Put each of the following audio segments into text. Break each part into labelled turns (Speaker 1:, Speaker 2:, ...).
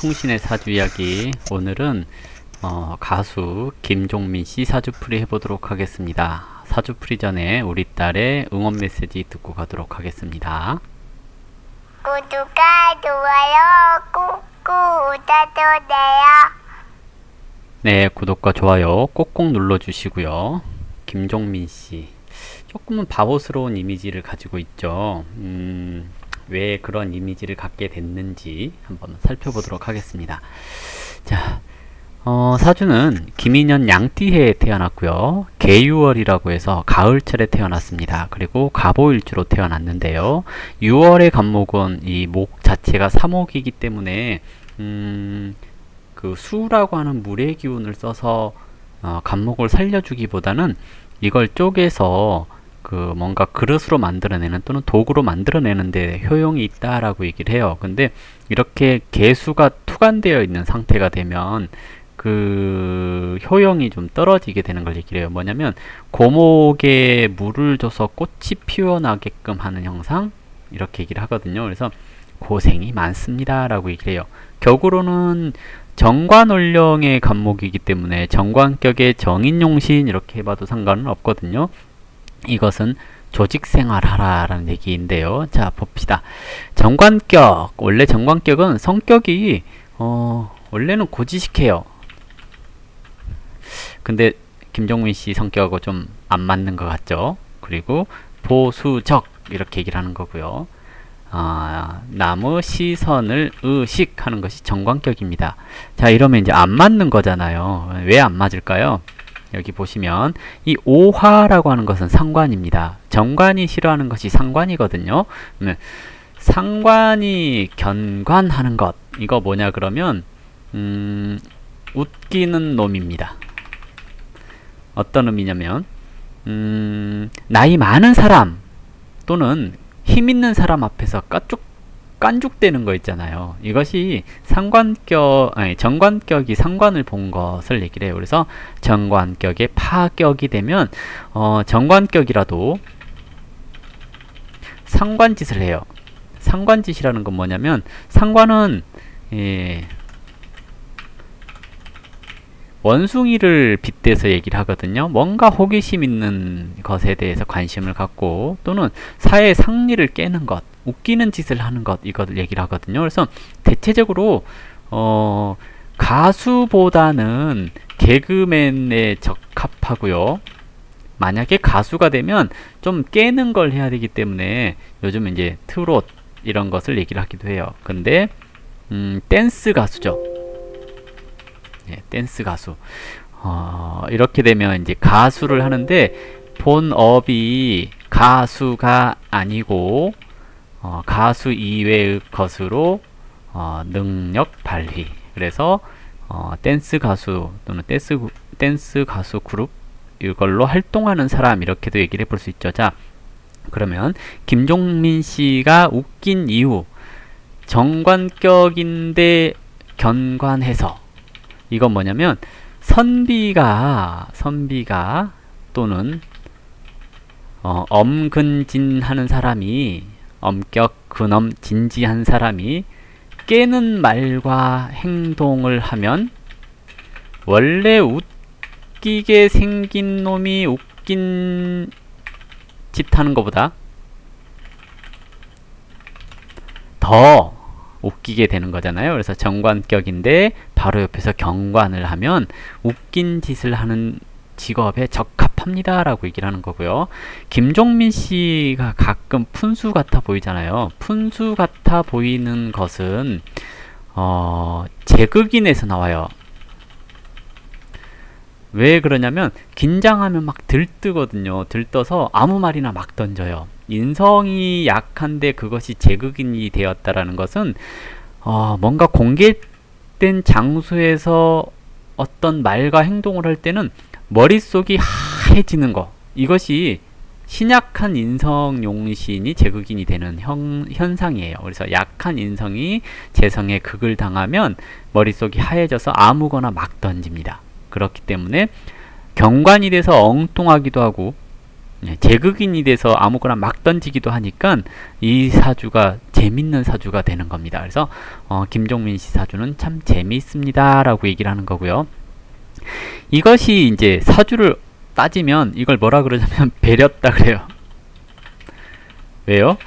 Speaker 1: 충신의 사주 이야기. 오늘은 가수 김종민씨 사주풀이 해보도록 하겠습니다. 사주풀이 전에 우리 딸의 응원 메시지 듣고 가도록 하겠습니다.
Speaker 2: 구독과 좋아요 꾹꾹 눌러주세요.
Speaker 1: 네, 구독과 좋아요 꼭꼭 눌러주시고요. 김종민씨 조금은 바보스러운 이미지를 가지고 있죠. 왜 그런 이미지를 갖게 됐는지 한번 살펴보도록 하겠습니다. 자, 사주는 김인년 양띠해에 태어났고요. 개유월이라고 해서 가을철에 태어났습니다. 그리고 갑오일주로 태어났는데요. 6월의 간목은 이 목 자체가 사목이기 때문에 그 수라고 하는 물의 기운을 써서 간목을 살려주기보다는 이걸 쪼개서 그 뭔가 그릇으로 만들어내는 또는 도구로 만들어내는데 효용이 있다라고 얘기를 해요. 근데 이렇게 개수가 투간되어 있는 상태가 되면 그 효용이 좀 떨어지게 되는 걸 얘기를 해요. 뭐냐면 고목에 물을 줘서 꽃이 피어나게끔 하는 형상, 이렇게 얘기를 하거든요. 그래서 고생이 많습니다 라고 얘기를 해요. 격으로는 정관원령의 간목이기 때문에 정관격의 정인용신 이렇게 해봐도 상관은 없거든요. 이것은 조직생활하라 라는 얘기인데요. 자, 봅시다. 정관격, 원래 정관격은 성격이 원래는 고지식해요. 근데 김종민씨 성격하고 좀 안 맞는 것 같죠. 그리고 보수적 이렇게 얘기를 하는 거고요. 남의 시선을 의식하는 것이 정관격입니다. 자, 이러면 이제 안 맞는 거잖아요. 왜 안 맞을까요? 여기 보시면 이 오화라고 하는 것은 상관입니다. 정관이 싫어하는 것이 상관이거든요. 상관이 견관하는 것, 이거 뭐냐 그러면 웃기는 놈입니다. 어떤 의미냐면 나이 많은 사람 또는 힘 있는 사람 앞에서 깐죽대는 거 있잖아요. 이것이 정관격이 상관을 본 것을 얘기를 해요. 그래서 정관격의 파격이 되면 정관격이라도 상관짓을 해요. 상관짓이라는 건 뭐냐면 상관은 원숭이를 빗대서 얘기를 하거든요. 뭔가 호기심 있는 것에 대해서 관심을 갖고 또는 사회 상리를 깨는 것, 웃기는 짓을 하는 것, 이것을 얘기를 하거든요. 그래서 대체적으로 가수보다는 개그맨에 적합하고요. 만약에 가수가 되면 좀 깨는 걸 해야 되기 때문에 요즘 이제 트롯 이런 것을 얘기를 하기도 해요. 근데 댄스 가수죠. 네, 댄스 가수. 이렇게 되면 이제 가수를 하는데 본업이 가수가 아니고 가수 이외의 것으로 능력 발휘. 그래서 댄스 가수 또는 댄스 가수 그룹 이걸로 활동하는 사람, 이렇게도 얘기를 해볼 수 있죠. 자, 그러면 김종민 씨가 웃긴 이유, 정관격인데 견관해서, 이건 뭐냐면 선비가 또는 엄근진하는 사람이, 엄격 근엄 진지한 사람이 깨는 말과 행동을 하면 원래 웃기게 생긴 놈이 웃긴 짓 하는 것보다 더 웃기게 되는 거잖아요. 그래서 정관격인데 바로 옆에서 경관을 하면 웃긴 짓을 하는 직업에 적합합니다 라고 얘기를 하는 거고요. 김종민 씨가 가끔 푼수 같아 보이잖아요. 푼수 같아 보이는 것은 제극인에서 나와요. 왜 그러냐면 긴장하면 막 들뜨거든요. 들떠서 아무 말이나 막 던져요. 인성이 약한데 그것이 제극인이 되었다라는 것은 뭔가 공개된 장소에서 어떤 말과 행동을 할 때는 머릿속이 하얘지는 거, 이것이 신약한 인성 용신이 제극인이 되는 현상이에요. 그래서 약한 인성이 재성에 극을 당하면 머릿속이 하얘져서 아무거나 막 던집니다. 그렇기 때문에 경관이 돼서 엉뚱하기도 하고 제극인이 돼서 아무거나 막 던지기도 하니까 이 사주가 재밌는 사주가 되는 겁니다. 그래서 김종민 씨 사주는 참 재미있습니다 라고 얘기를 하는 거고요. 이것이 이제 사주를 따지면 이걸 뭐라 그러냐면 배렸다 그래요. 왜요?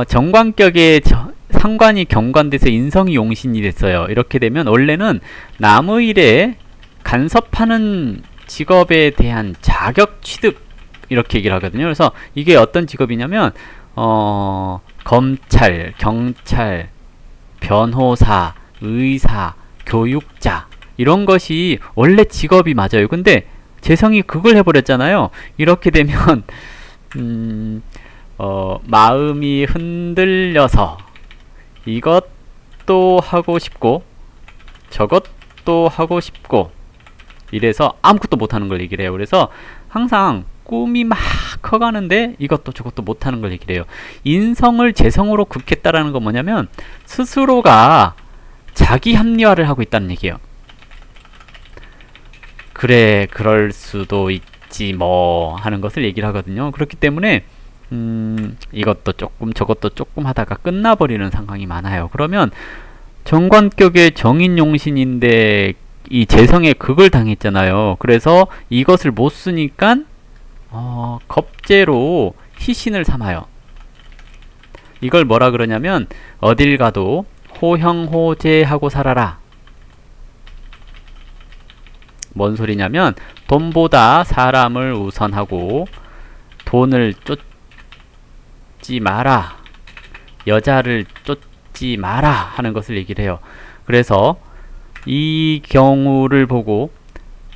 Speaker 1: 정관격에 상관이 경관돼서 인성이 용신이 됐어요. 이렇게 되면 원래는 남의 일에 간섭하는 직업에 대한 자격 취득 이렇게 얘기를 하거든요. 그래서 이게 어떤 직업이냐면 검찰, 경찰, 변호사, 의사, 교육자 이런 것이 원래 직업이 맞아요. 근데 재성이 그걸 해버렸잖아요. 이렇게 되면 마음이 흔들려서 이것도 하고 싶고 저것도 하고 싶고 이래서 아무것도 못하는 걸 얘기를 해요. 그래서 항상 꿈이 막 커가는데 이것도 저것도 못하는 걸 얘기를 해요. 인성을 재성으로 긋겠다라는 건 뭐냐면 스스로가 자기 합리화를 하고 있다는 얘기예요. 그래 그럴 수도 있지 뭐 하는 것을 얘기를 하거든요. 그렇기 때문에 이것도 조금 저것도 조금 하다가 끝나버리는 상황이 많아요. 그러면 정관격의 정인용신인데 이 재성에 극을 당했잖아요. 그래서 이것을 못 쓰니까 겁재로 희신을 삼아요. 이걸 뭐라 그러냐면 어딜 가도 호형호재하고 살아라. 뭔 소리냐면 돈보다 사람을 우선하고 돈을 쫓지 마라. 여자를 쫓지 마라 하는 것을 얘기를 해요. 그래서 이 경우를 보고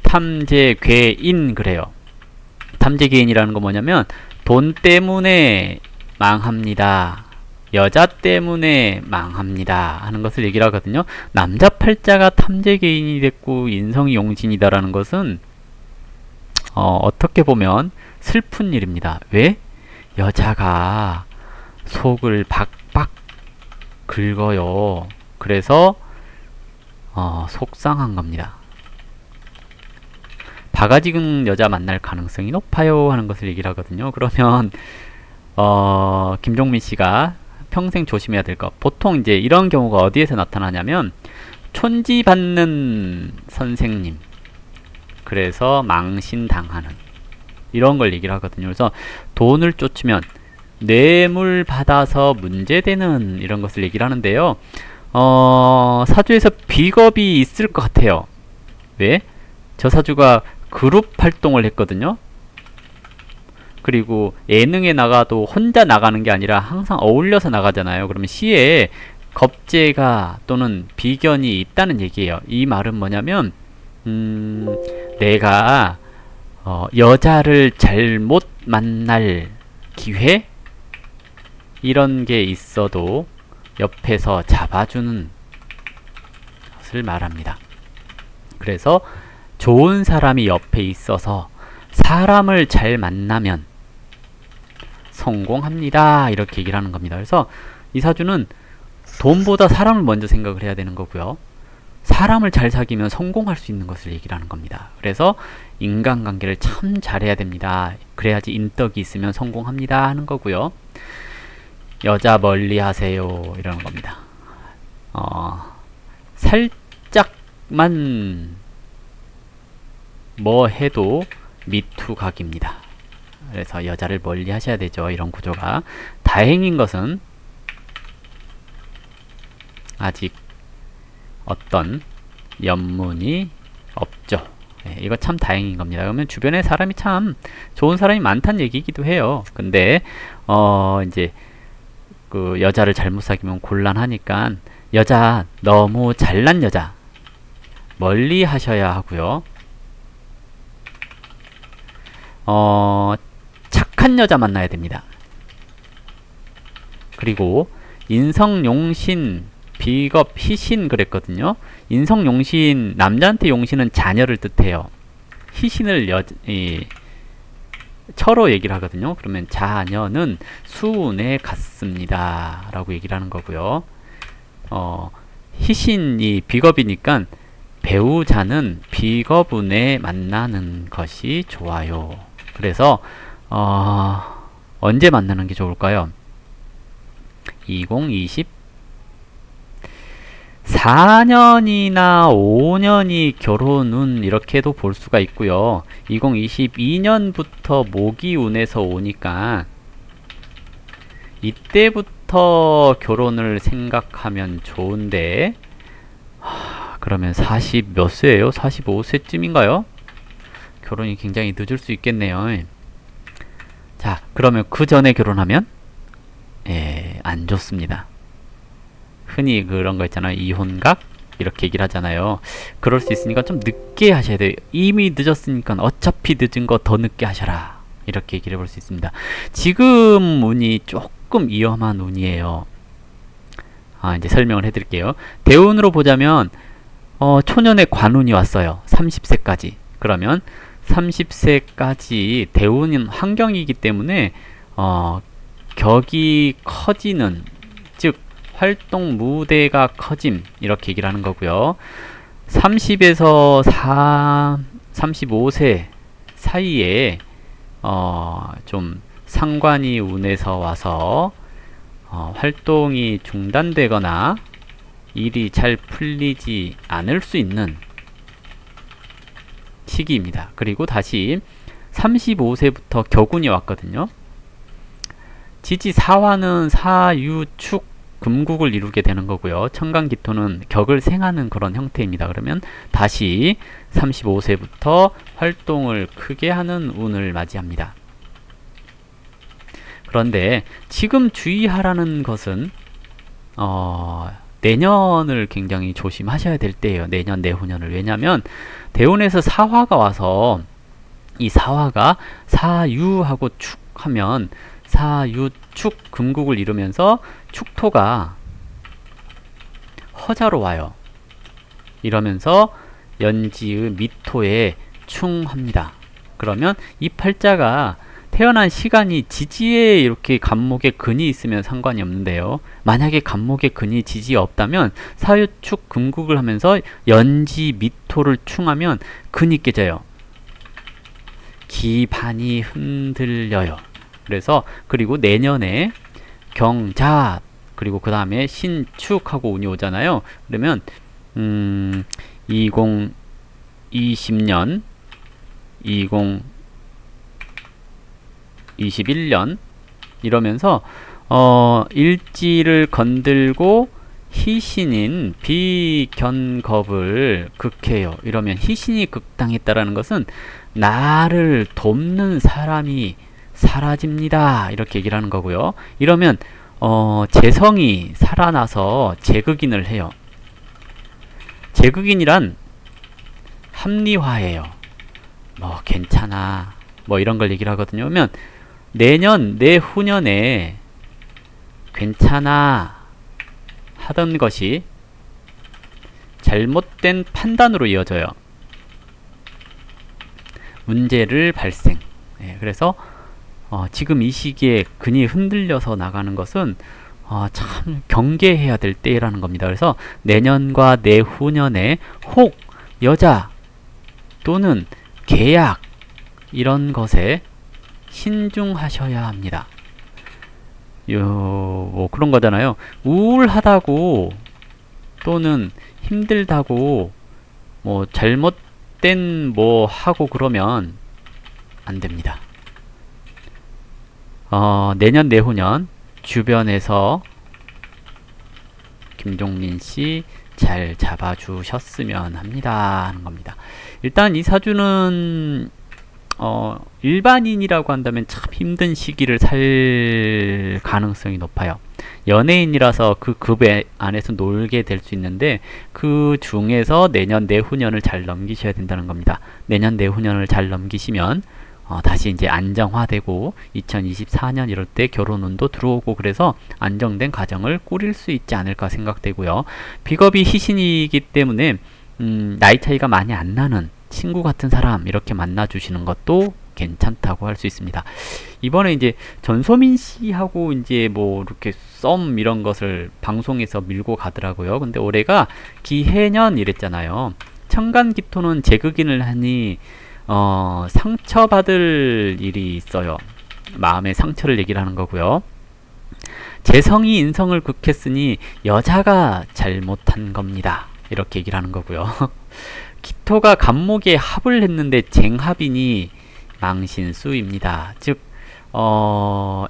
Speaker 1: 탐재괴인 그래요. 탐재괴인이라는 건 뭐냐면 돈 때문에 망합니다. 여자 때문에 망합니다 하는 것을 얘기를 하거든요. 남자 팔자가 탐재괴인이 됐고 인성이 용신이다라는 것은 어떻게 보면 슬픈 일입니다. 왜? 여자가 속을 박박 긁어요. 그래서 속상한 겁니다. 바가지 긁는 여자 만날 가능성이 높아요 하는 것을 얘기를 하거든요. 그러면 김종민 씨가 평생 조심해야 될 것. 보통 이제 이런 경우가 어디에서 나타나냐면 촌지받는 선생님. 그래서 망신당하는 이런 걸 얘기를 하거든요. 그래서 돈을 쫓으면 뇌물 받아서 문제되는 이런 것을 얘기를 하는데요. 사주에서 비겁이 있을 것 같아요. 왜? 저 사주가 그룹 활동을 했거든요. 그리고 예능에 나가도 혼자 나가는 게 아니라 항상 어울려서 나가잖아요. 그러면 시에 겁재가 또는 비견이 있다는 얘기예요. 이 말은 뭐냐면 내가 여자를 잘못 만날 기회 이런 게 있어도 옆에서 잡아주는 것을 말합니다. 그래서 좋은 사람이 옆에 있어서 사람을 잘 만나면 성공합니다. 이렇게 얘기를 하는 겁니다. 그래서 이 사주는 돈보다 사람을 먼저 생각을 해야 되는 거고요. 사람을 잘 사귀면 성공할 수 있는 것을 얘기를 하는 겁니다. 그래서 인간관계를 참 잘해야 됩니다. 그래야지 인덕이 있으면 성공합니다 하는 거고요. 여자 멀리 하세요 이러는 겁니다. 살짝만 뭐 해도 미투각입니다. 그래서 여자를 멀리 하셔야 되죠. 이런 구조가. 다행인 것은 아직 어떤 연문이 없죠. 네, 이거 참 다행인 겁니다. 그러면 주변에 사람이 참 좋은 사람이 많다는 얘기이기도 해요. 근데 이제 그 여자를 잘못 사귀면 곤란하니까 여자 너무 잘난 여자 멀리 하셔야 하고요. 착한 여자 만나야 됩니다. 그리고 인성용신, 비겁, 희신 그랬거든요. 인성용신, 남자한테 용신은 자녀를 뜻해요. 희신을 처로 얘기를 하거든요. 그러면 자녀는 수운에 갔습니다 라고 얘기를 하는 거고요. 희신이 비겁이니까 배우자는 비겁운에 만나는 것이 좋아요. 그래서 언제 만나는 게 좋을까요? 2020 4년이나 5년이 결혼운 이렇게도 볼 수가 있고요. 2022년부터 모기 운에서 오니까 이때부터 결혼을 생각하면 좋은데, 그러면 40 몇 세예요? 45세쯤인가요? 결혼이 굉장히 늦을 수 있겠네요. 자, 그러면 그 전에 결혼하면 안 좋습니다. 흔히 그런 거 있잖아요. 이혼각? 이렇게 얘기를 하잖아요. 그럴 수 있으니까 좀 늦게 하셔야 돼요. 이미 늦었으니까 어차피 늦은 거 더 늦게 하셔라. 이렇게 얘기를 해볼 수 있습니다. 지금 운이 조금 위험한 운이에요. 이제 설명을 해드릴게요. 대운으로 보자면 초년에 관운이 왔어요. 30세까지. 그러면 30세까지 대운인 환경이기 때문에 격이 커지는, 즉 활동 무대가 커짐, 이렇게 얘기를 하는 거고요. 30에서 35세 사이에 좀 상관이 운에서 와서 활동이 중단되거나 일이 잘 풀리지 않을 수 있는 시기입니다. 그리고 다시 35세부터 격운이 왔거든요. 지지 사화는 사유축 금국을 이루게 되는 거고요. 천간기토는 격을 생하는 그런 형태입니다. 그러면 다시 35세부터 활동을 크게 하는 운을 맞이합니다. 그런데 지금 주의하라는 것은 내년을 굉장히 조심하셔야 될 때예요. 내년, 내후년을. 왜냐하면 대운에서 사화가 와서 이 사화가 사유하고 축하면 사유축 금국을 이루면서 축토가 허자로 와요. 이러면서 연지의 미토에 충합니다. 그러면 이 팔자가 태어난 시간이 지지에 이렇게 간목에 근이 있으면 상관이 없는데요. 만약에 간목에 근이 지지에 없다면 사유축 금국을 하면서 연지 미토를 충하면 근이 깨져요. 기반이 흔들려요. 그래서 그리고 내년에 경자 그리고 그 다음에 신축하고 운이 오잖아요. 그러면 2020년 2021년 이러면서 일지를 건들고 희신인 비견겁을 극해요. 이러면 희신이 극당했다라는 것은 나를 돕는 사람이 사라집니다. 이렇게 얘기를 하는 거고요. 이러면 재성이 살아나서 재극인을 해요. 재극인이란 합리화예요. 뭐 괜찮아. 뭐 이런 걸 얘기를 하거든요. 그러면 내년, 내후년에 괜찮아 하던 것이 잘못된 판단으로 이어져요. 문제를 발생. 그래서 지금 이 시기에 근이 흔들려서 나가는 것은 참 경계해야 될 때라는 겁니다. 그래서 내년과 내후년에 혹 여자 또는 계약 이런 것에 신중하셔야 합니다. 뭐 그런 거잖아요. 우울하다고 또는 힘들다고 뭐 잘못된 뭐 하고 그러면 안 됩니다. 내년 내후년 주변에서 김종민 씨 잘 잡아주셨으면 합니다 하는 겁니다. 일단 이 사주는 일반인이라고 한다면 참 힘든 시기를 살 가능성이 높아요. 연예인이라서 그 급 안에서 놀게 될 수 있는데 그 중에서 내년 내후년을 잘 넘기셔야 된다는 겁니다. 내년 내후년을 잘 넘기시면 다시 이제 안정화되고 2024년 이럴 때 결혼운도 들어오고 그래서 안정된 가정을 꾸릴 수 있지 않을까 생각되고요. 비겁이 희신이기 때문에 나이 차이가 많이 안 나는 친구 같은 사람 이렇게 만나주시는 것도 괜찮다고 할 수 있습니다. 이번에 이제 전소민 씨하고 이제 뭐 이렇게 썸 이런 것을 방송에서 밀고 가더라고요. 근데 올해가 기해년 이랬잖아요. 천간기토는 재극인을 하니 상처받을 일이 있어요. 마음의 상처를 얘기를 하는 거고요. 재성이 인성을 극했으니 여자가 잘못한 겁니다. 이렇게 얘기를 하는 거고요. 기토가 간목에 합을 했는데 쟁합이니 망신수입니다. 즉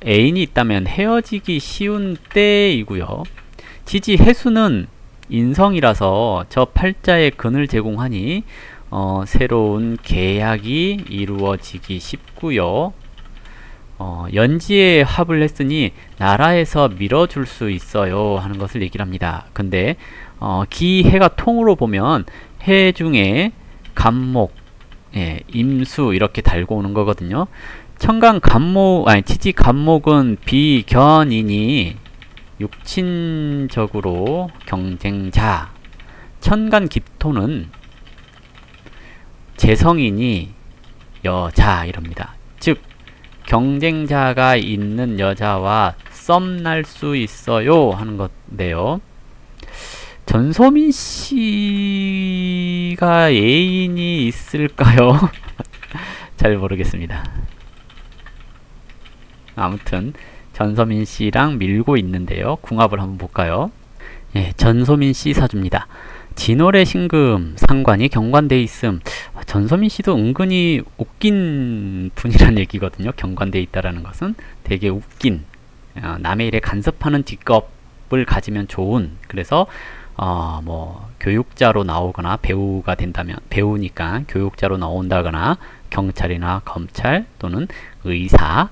Speaker 1: 애인이 있다면 헤어지기 쉬운 때이고요. 지지 해수는 인성이라서 저 팔자에 근을 제공하니 새로운 계약이 이루어지기 쉽고요. 연지에 합을 했으니 나라에서 밀어줄 수 있어요 하는 것을 얘기를 합니다. 근데 기해가 통으로 보면 해 중에 간목, 임수 이렇게 달고 오는 거거든요. 천간 간목, 아니 지지 간목은 비견이니 육친적으로 경쟁자. 천간 기토는 재성이니 여자 이럽니다. 즉 경쟁자가 있는 여자와 썸 날 수 있어요 하는 건데요. 전소민 씨가 애인이 있을까요? 잘 모르겠습니다. 아무튼 전소민 씨랑 밀고 있는데요. 궁합을 한번 볼까요? 예, 전소민 씨 사주입니다. 진월의 신금 상관이 경관돼 있음. 전소민 씨도 은근히 웃긴 분이란 얘기거든요. 경관돼 있다라는 것은 되게 웃긴, 남의 일에 간섭하는 직업을 가지면 좋은, 그래서 뭐 교육자로 나오거나 배우가 된다면, 배우니까 교육자로 나온다거나 경찰이나 검찰 또는 의사,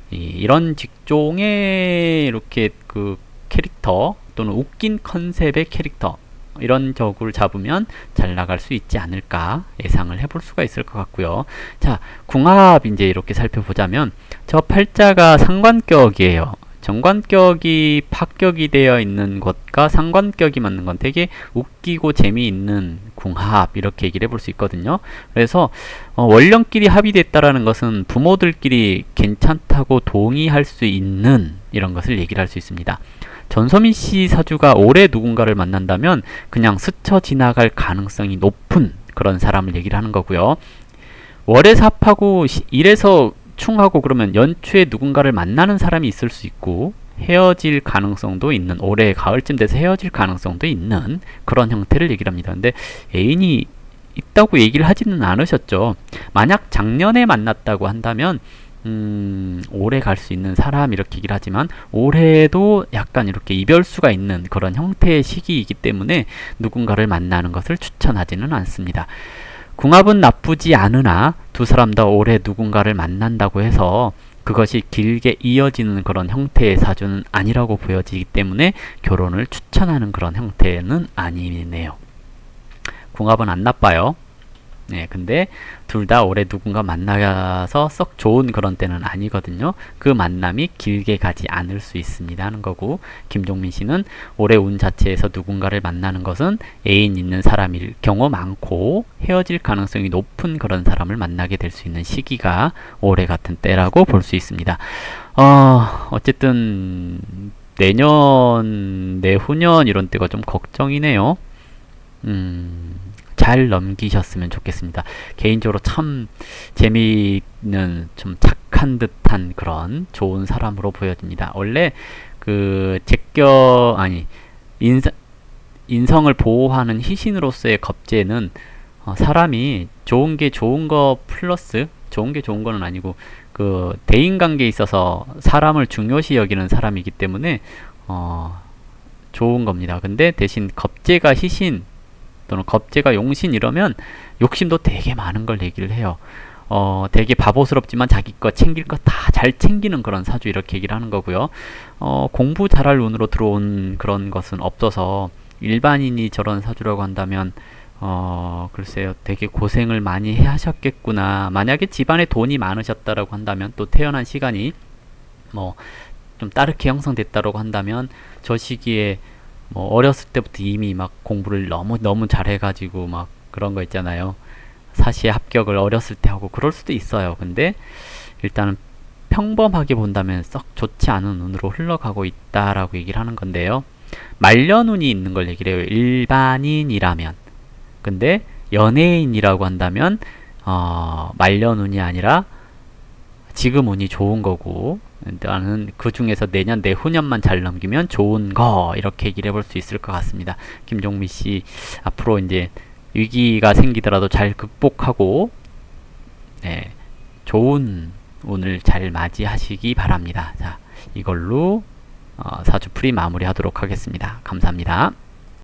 Speaker 1: 이런 직종의 이렇게 그 캐릭터 또는 웃긴 컨셉의 캐릭터, 이런 적을 잡으면 잘 나갈 수 있지 않을까 예상을 해볼 수가 있을 것 같고요. 자, 궁합 이제 이렇게 살펴보자면 저 팔자가 상관격이에요. 정관격이 파격이 되어 있는 것과 상관격이 맞는 건 되게 웃기고 재미있는 궁합, 이렇게 얘기를 해볼 수 있거든요. 그래서 원령끼리 합의됐다라는 것은 부모들끼리 괜찮다고 동의할 수 있는 이런 것을 얘기를 할 수 있습니다. 전소민 씨 사주가 올해 누군가를 만난다면 그냥 스쳐 지나갈 가능성이 높은 그런 사람을 얘기를 하는 거고요. 월에 삽하고 일에서 충하고 그러면 연초에 누군가를 만나는 사람이 있을 수 있고 헤어질 가능성도 있는, 올해 가을쯤 돼서 헤어질 가능성도 있는 그런 형태를 얘기를 합니다. 근데 애인이 있다고 얘기를 하지는 않으셨죠. 만약 작년에 만났다고 한다면 오래 갈 수 있는 사람 이렇게 얘기를 하지만 올해도 약간 이렇게 이별수가 있는 그런 형태의 시기이기 때문에 누군가를 만나는 것을 추천하지는 않습니다. 궁합은 나쁘지 않으나 두 사람 다 올해 누군가를 만난다고 해서 그것이 길게 이어지는 그런 형태의 사주는 아니라고 보여지기 때문에 결혼을 추천하는 그런 형태는 아니네요. 궁합은 안 나빠요. 네, 근데 둘 다 올해 누군가 만나서 썩 좋은 그런 때는 아니거든요. 그 만남이 길게 가지 않을 수 있습니다 하는 거고, 김종민 씨는 올해 운 자체에서 누군가를 만나는 것은 애인 있는 사람일 경우 많고 헤어질 가능성이 높은 그런 사람을 만나게 될 수 있는 시기가 올해 같은 때라고 볼 수 있습니다. 어쨌든 내년, 내후년 이런 때가 좀 걱정이네요. 잘 넘기셨으면 좋겠습니다. 개인적으로 참 재미있는, 좀 착한 듯한 그런 좋은 사람으로 보여집니다. 원래 그 인성을 보호하는 희신으로서의 겁재는 사람이 좋은 게 좋은 거 플러스, 좋은 게 좋은 거는 아니고 그 대인관계에 있어서 사람을 중요시 여기는 사람이기 때문에 좋은 겁니다. 근데 대신 겁재가 희신 또는 겁재가 용신 이러면 욕심도 되게 많은 걸 얘기를 해요. 되게 바보스럽지만 자기 거 챙길 거 다 잘 챙기는 그런 사주, 이렇게 얘기를 하는 거고요. 공부 잘할 운으로 들어온 그런 것은 없어서 일반인이 저런 사주라고 한다면 글쎄요, 되게 고생을 많이 하셨겠구나. 만약에 집안에 돈이 많으셨다라고 한다면, 또 태어난 시간이 뭐 좀 따르게 형성됐다라고 한다면 저 시기에 뭐 어렸을 때부터 이미 막 공부를 너무 잘해가지고 막 그런 거 있잖아요. 사시에 합격을 어렸을 때 하고 그럴 수도 있어요. 근데 일단은 평범하게 본다면 썩 좋지 않은 운으로 흘러가고 있다라고 얘기를 하는 건데요. 말년운이 있는 걸 얘기를 해요. 일반인이라면. 근데 연예인이라고 한다면 말년운이 아니라 지금 운이 좋은 거고, 나는 그 중에서 내년, 내후년만 잘 넘기면 좋은 거, 이렇게 얘기를 해볼 수 있을 것 같습니다. 김종미 씨, 앞으로 이제 위기가 생기더라도 잘 극복하고, 네, 좋은 운을 잘 맞이하시기 바랍니다. 자, 이걸로 사주풀이 마무리하도록 하겠습니다. 감사합니다.